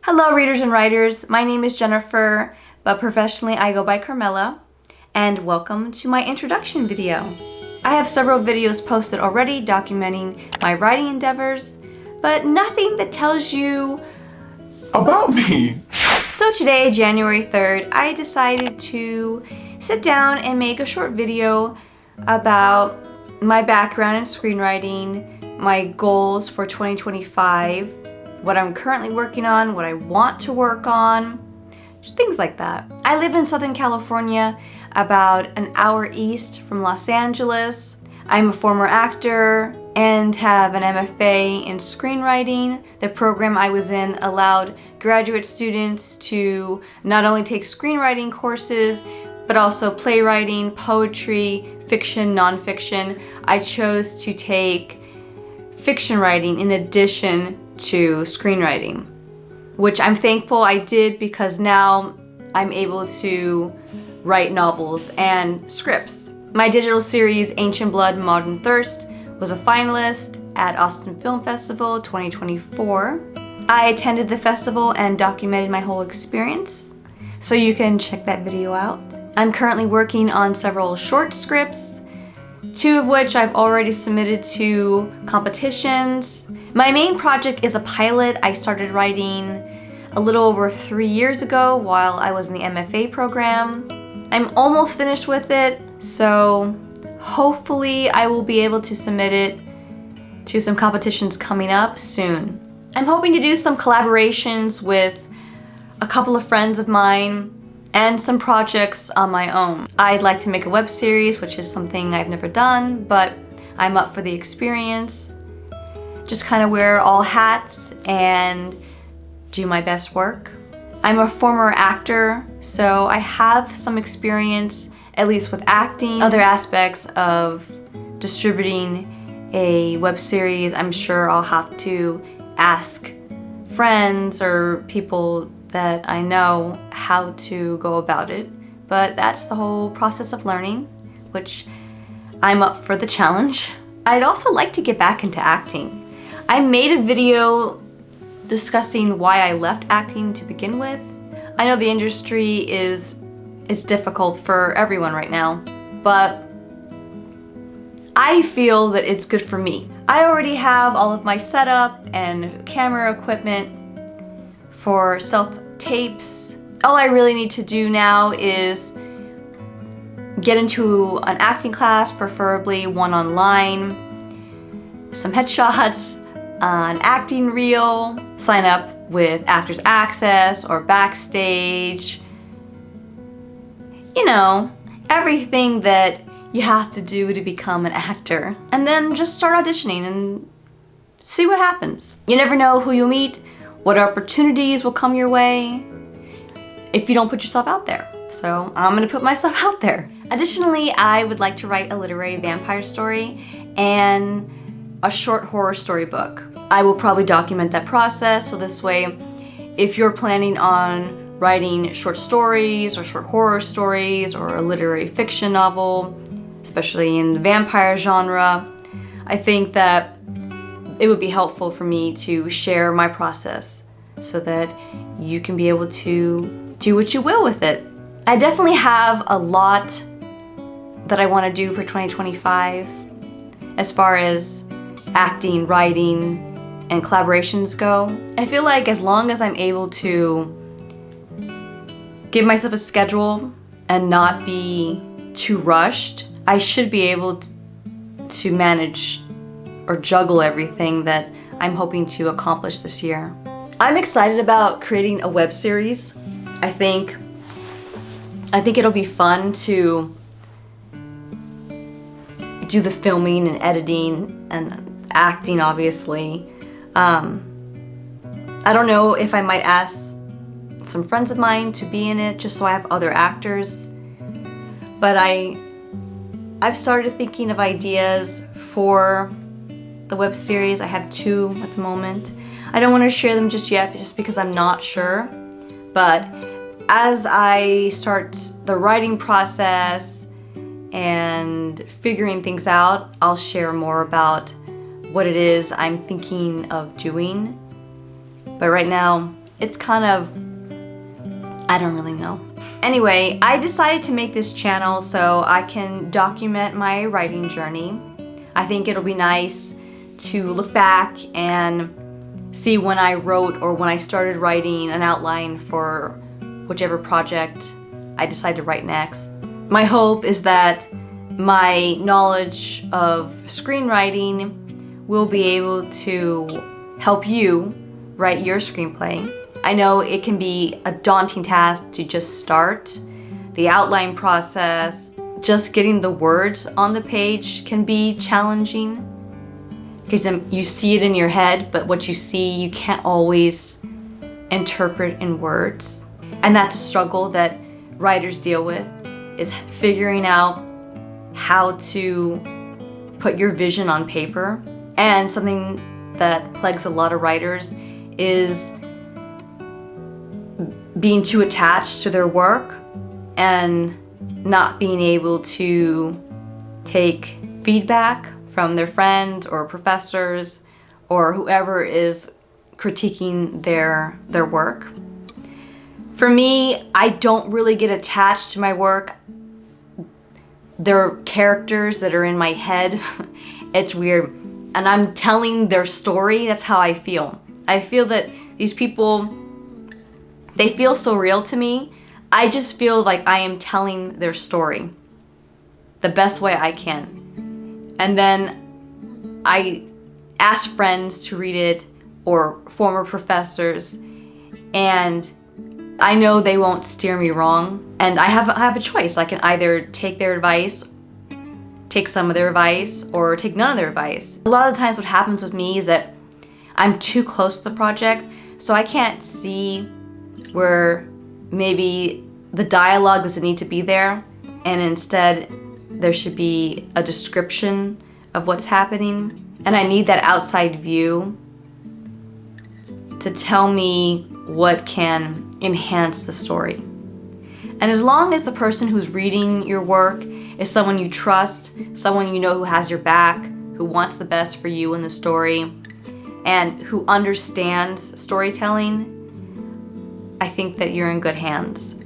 Hello readers and writers, my name is Jennifer, but professionally I go by Carmela, and welcome to my introduction video. I have several videos posted already documenting my writing endeavors, but nothing that tells you about me. So today, January 3rd, I decided to sit down and make a short video about my background in screenwriting, my goals for 2025, what I'm currently working on, what I want to work on, things like that. I live in Southern California, about an hour east from Los Angeles. I'm a former actor and have an MFA in screenwriting. The program I was in allowed graduate students to not only take screenwriting courses, but also playwriting, poetry, fiction, nonfiction. I chose to take fiction writing in addition to screenwriting, which I'm thankful I did because now I'm able to write novels and scripts. My digital series, Ancient Blood, Modern Thirst, was a finalist at Austin Film Festival 2024. I attended the festival and documented my whole experience, so you can check that video out. I'm currently working on several short scripts, two of which I've already submitted to competitions. My main project is a pilot I started writing a little over 3 years ago while I was in the MFA program. I'm almost finished with it, so hopefully I will be able to submit it to some competitions coming up soon. I'm hoping to do some collaborations with a couple of friends of mine and some projects on my own. I'd like to make a web series, which is something I've never done, but I'm up for the experience. Just kind of wear all hats and do my best work. I'm a former actor, so I have some experience, at least with acting. Other aspects of distributing a web series, I'm sure I'll have to ask friends or people that I know how to go about it. But that's the whole process of learning, which I'm up for the challenge. I'd also like to get back into acting. I made a video discussing why I left acting to begin with. I know the industry is difficult for everyone right now, but I feel that it's good for me. I already have all of my setup and camera equipment for self-tapes. All I really need to do now is get into an acting class, preferably one online, some headshots, an acting reel, sign up with Actors Access or Backstage. You know, everything that you have to do to become an actor. And then just start auditioning and see what happens. You never know who you'll meet, what opportunities will come your way if you don't put yourself out there. So I'm gonna put myself out there. Additionally, I would like to write a literary vampire story and a short horror story book. I will probably document that process, so this way, if you're planning on writing short stories or short horror stories or a literary fiction novel, especially in the vampire genre, I think that it would be helpful for me to share my process so that you can be able to do what you will with it. I definitely have a lot that I want to do for 2025 as far as acting, writing, and collaborations go. I feel like as long as I'm able to give myself a schedule and not be too rushed, I should be able to manage or juggle everything that I'm hoping to accomplish this year. I'm excited about creating a web series. I think it'll be fun to do the filming and editing and acting, obviously. I don't know if I might ask some friends of mine to be in it just so I have other actors, but I've started thinking of ideas for the web series. I have 2 at the moment. I don't want to share them just yet just because I'm not sure, but as I start the writing process and figuring things out, I'll share more about what it is I'm thinking of doing. But right now, it's kind of, I don't really know. Anyway, I decided to make this channel so I can document my writing journey. I think it'll be nice to look back and see when I wrote or when I started writing an outline for whichever project I decide to write next. My hope is that my knowledge of screenwriting will be able to help you write your screenplay. I know it can be a daunting task to just start. The outline process, just getting the words on the page can be challenging because you see it in your head, but what you see you can't always interpret in words. And that's a struggle that writers deal with, is figuring out how to put your vision on paper. And something that plagues a lot of writers is being too attached to their work and not being able to take feedback from their friends or professors or whoever is critiquing their work. For me, I don't really get attached to my work. There are characters that are in my head. It's weird. And I'm telling their story. That's how I feel. I feel that these people, they feel so real to me. I just feel like I am telling their story the best way I can. And then I ask friends to read it or former professors, and I know they won't steer me wrong. And I have a choice. I can either take their advice, take some of their advice, or take none of their advice. A lot of the times what happens with me is that I'm too close to the project, so I can't see where maybe the dialogue doesn't need to be there, and instead there should be a description of what's happening. And I need that outside view to tell me what can enhance the story. And as long as the person who's reading your work is someone you trust, someone you know who has your back, who wants the best for you in the story, and who understands storytelling, I think that you're in good hands.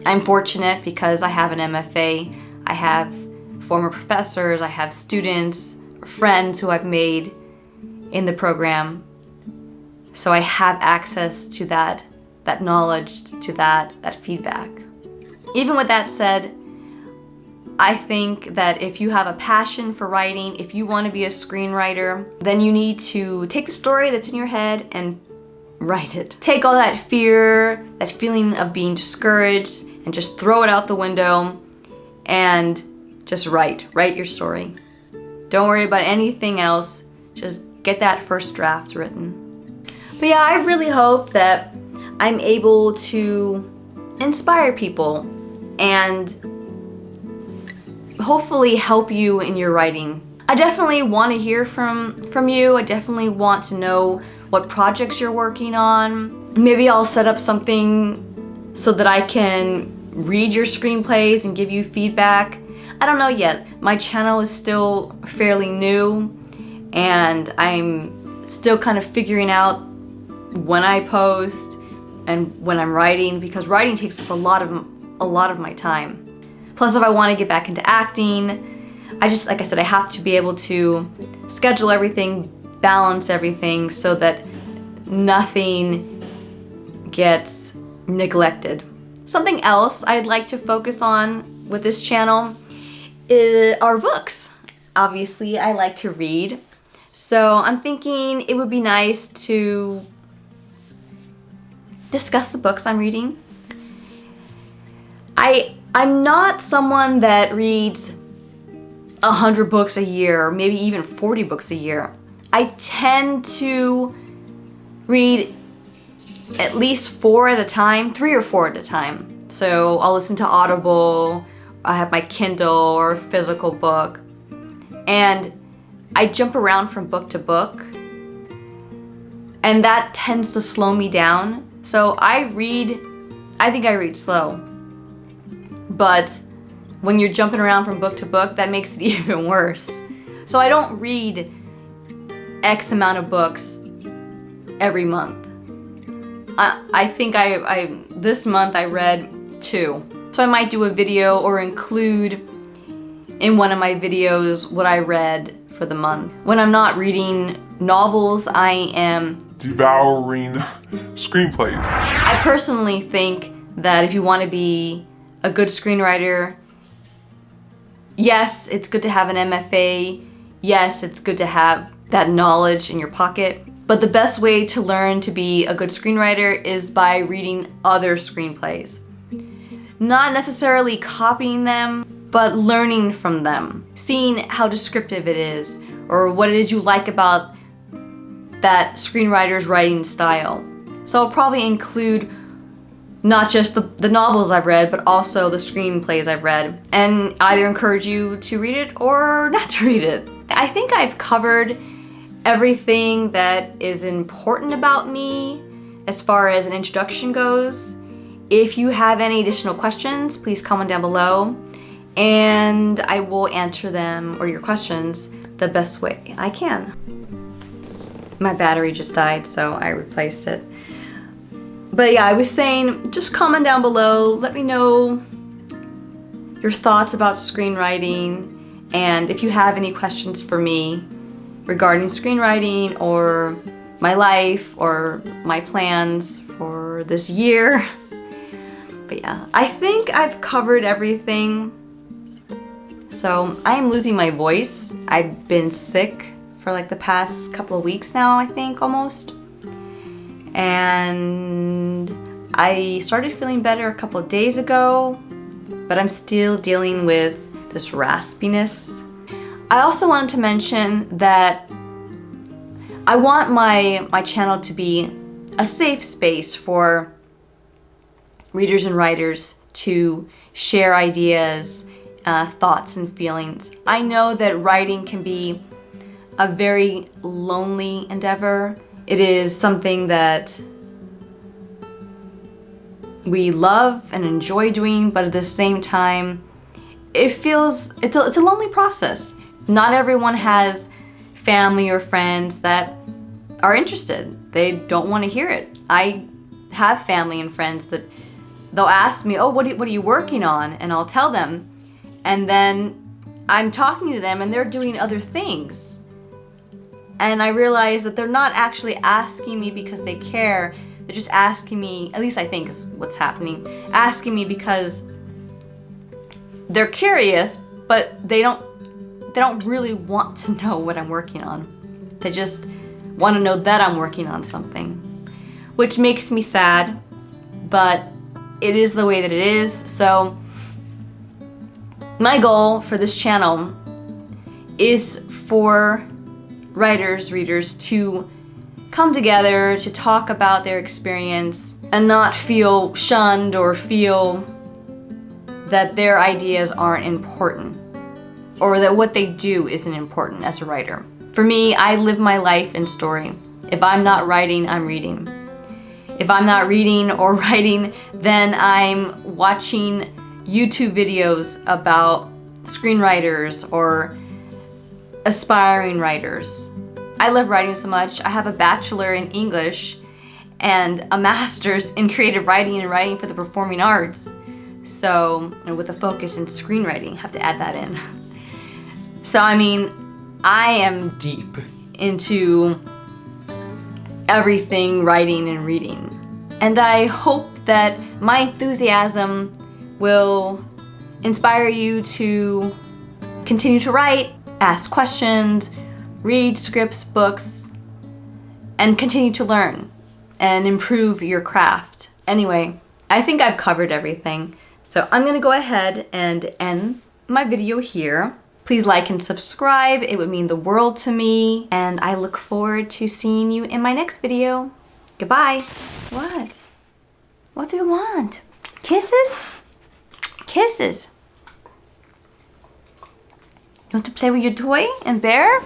I'm fortunate because I have an MFA, I have former professors, I have students, friends who I've made in the program. So I have access to that knowledge, to that feedback. Even with that said, I think that if you have a passion for writing, if you want to be a screenwriter, then you need to take the story that's in your head and write it. Take all that fear, that feeling of being discouraged, and just throw it out the window and just write your story. Don't worry about anything else, just get that first draft written. But yeah, I really hope that I'm able to inspire people and hopefully help you in your writing. I definitely want to hear from you. I definitely want to know what projects you're working on. Maybe I'll set up something so that I can read your screenplays and give you feedback. I don't know yet. My channel is still fairly new and I'm still kind of figuring out when I post and when I'm writing, because writing takes up a lot of my time. Plus, if I want to get back into acting, like I said, I have to be able to schedule everything, balance everything so that nothing gets neglected. Something else I'd like to focus on with this channel are books. Obviously, I like to read, so I'm thinking it would be nice to discuss the books I'm reading. I'm not someone that reads 100 books a year, or maybe even 40 books a year. I tend to read at least 4 at a time, 3 or 4 at a time. So I'll listen to Audible, I have my Kindle or physical book, and I jump around from book to book, and that tends to slow me down. So I think I read slow. But when you're jumping around from book to book, that makes it even worse. So I don't read X amount of books every month. I think this month I read 2. So I might do a video or include in one of my videos what I read for the month. When I'm not reading novels, I am devouring screenplays. I personally think that if you want to be a good screenwriter, yes, it's good to have an MFA. Yes, it's good to have that knowledge in your pocket. But the best way to learn to be a good screenwriter is by reading other screenplays. Not necessarily copying them, but learning from them. Seeing how descriptive it is, or what it is you like about that screenwriter's writing style. So I'll probably include not just the novels I've read, but also the screenplays I've read, and either encourage you to read it or not to read it. I think I've covered everything that is important about me as far as an introduction goes. If you have any additional questions, please comment down below and I will answer them or your questions the best way I can. My battery just died, so I replaced it. But yeah, I was saying, just comment down below, let me know your thoughts about screenwriting, and if you have any questions for me regarding screenwriting or my life or my plans for this year. But yeah, I think I've covered everything. So I am losing my voice. I've been sick for like the past couple of weeks now, I think, almost. And I started feeling better a couple of days ago, but I'm still dealing with this raspiness. I also wanted to mention that I want my channel to be a safe space for readers and writers to share ideas, thoughts and feelings. I know that writing can be a very lonely endeavor. It is something that we love and enjoy doing, but at the same time, it's a lonely process. Not everyone has family or friends that are interested. They don't want to hear it. I have family and friends that they'll ask me, oh, what are you working on? And I'll tell them. And then I'm talking to them and they're doing other things. And I realize that they're not actually asking me because they care. They're just asking me, at least I think is what's happening, asking me because they're curious, but they don't really want to know what I'm working on. They just want to know that I'm working on something, which makes me sad, but it is the way that it is. So my goal for this channel is for writers, readers to come together to talk about their experience and not feel shunned or feel that their ideas aren't important or that what they do isn't important as a writer. For me, I live my life in story. If I'm not writing, I'm reading. If I'm not reading or writing, then I'm watching YouTube videos about screenwriters or aspiring writers. I love writing so much. I have a bachelor in English and a master's in creative writing and writing for the performing arts. So, and with a focus in screenwriting, have to add that in. So, I mean, I am deep into everything writing and reading. And I hope that my enthusiasm will inspire you to continue to write, ask questions, read scripts, books, and continue to learn and improve your craft. Anyway, I think I've covered everything. So I'm gonna go ahead and end my video here. Please like and subscribe. It would mean the world to me. And I look forward to seeing you in my next video. Goodbye. What? What do you want? Kisses? Kisses. You want to play with your toy and bear?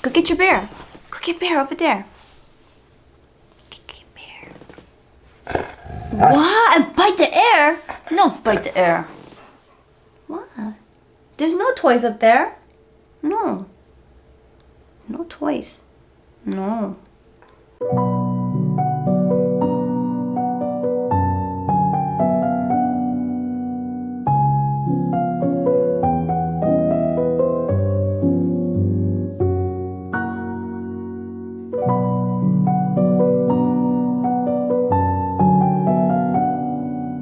Go get your bear. Go get bear over there. Go get bear. What? Bite the air? No, bite the air. What? There's no toys up there. No. No toys. No.